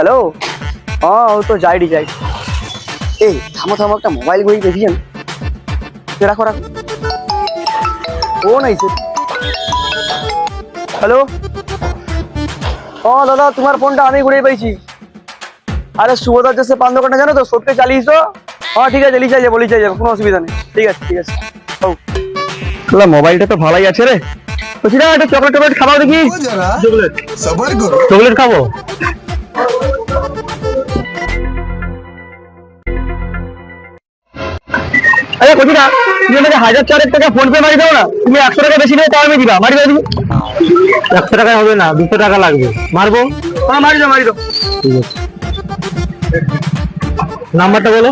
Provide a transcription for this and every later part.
Hello. হ্যাঁ ও তো যাইডি যাই। এই থামো থামো, একটা মোবাইল ঘুরি দেখিয়েন। রাখো রাখো। ও নাইছে। হ্যালো। ও দাদা তোমার ফোনটা আমি ঘুরে পেয়েছি। আরে সুবোধার যে পান দোকানটা জানো তো, সত্যি চালিয়েছো? হ্যাঁ ঠিক আছে, লিচাই যাবো কোনো অসুবিধা নেই। ঠিক আছে ঠিক আছে। ও মোবাইলটা তো ভালোই আছে রে। বলছি না একটা চকলেট টকলেট খাবাও দেখি। চকলেট সবার করো, চকলেট খাবো। আরে কোচিরা, তুমি আমাকে 1004 টাকা ফোন পে মারি দাও না। তুমি 100 টাকা বেশি নেবে তাও আমি দিবা, মারি দাও দিবি। 100 টাকায় হবে না, 200 টাকা লাগবে। মারবো? হ্যাঁ মারি দাও মারি দাও। ঠিক আছে, নাম্বারটা বলো।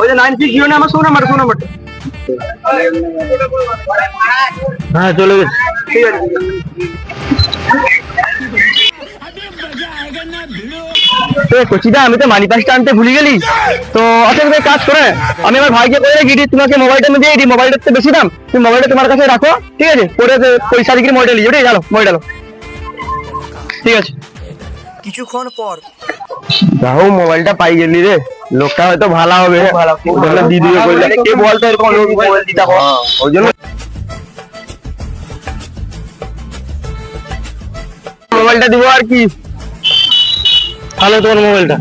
ওই যে 9609 আমার শো নাম্বারটা। হ্যাঁ চলে গেছে। ঠিক আছে। কোচিদা আমি তো মানি পাসটা আনতে ভুলে গেলি তো। আচ্ছা তুমি কাজ করে, আমি আমার ভাইকে বলে রেখে তোমাকে মোবাইলটা আমি দিয়ে দিই। মোবাইলটার তো বেশি দাম, তুমি মোবাইলটা তোমার কাছে রাখো। ঠিক আছে, পরে পয়সা দিকে মোবাইলটা নিয়ে যাও। গেলো মোবাইল। ঠিক আছে। কিছুক্ষণ পর যাও মোবাইলটা পাই গেলি রে। লোকটা হয়তো ভালো হবে, দিদি বললে কে বলতো এরকম মোবাইল দিতে হবে, ওই জন্য মোবাইলটা দিব আর কি। ভালো তোমার মোবাইলটা।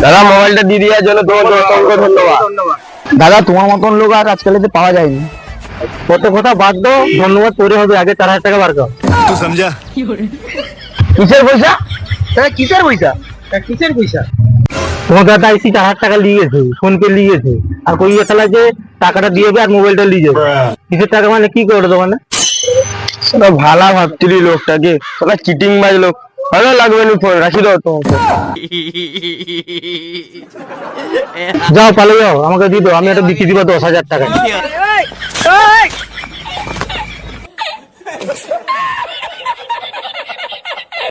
দাদা মোবাইলটা দিয়ে দেওয়ার জন্য তোমাকে অসংখ্য ধন্যবাদ। দাদা তোমার মতন লোক আর আজকাল পাওয়া যায়নি। কত কথা বাদ দাও, ধন্যবাদ পরে হবে, আগে 4000 টাকা বার কর। তুই সমঝা? কিসের পয়সা? কিসের পয়সা? কিসের পয়সা? তোমাকে একটা আইসি 4000 টাকা নিয়ে গেছে, ফোন পে নিয়ে গেছে, আর কই খেলা যে টাকাটা দিয়ে যাবে আর মোবাইলটা নিয়ে যাবে। কিসের টাকা মানে কি করে দোকানে? সেটা ভালো ভাবছিলি লোকটাকে, সেটা চিটিং বাজ লোক। ভালো লাগবে না, ফোন রাখি দাও তোমাকে। যাও পালে যাও, আমাকে দিয়ে দাও, আমি একটা বিক্রি দিব 10,000 টাকা।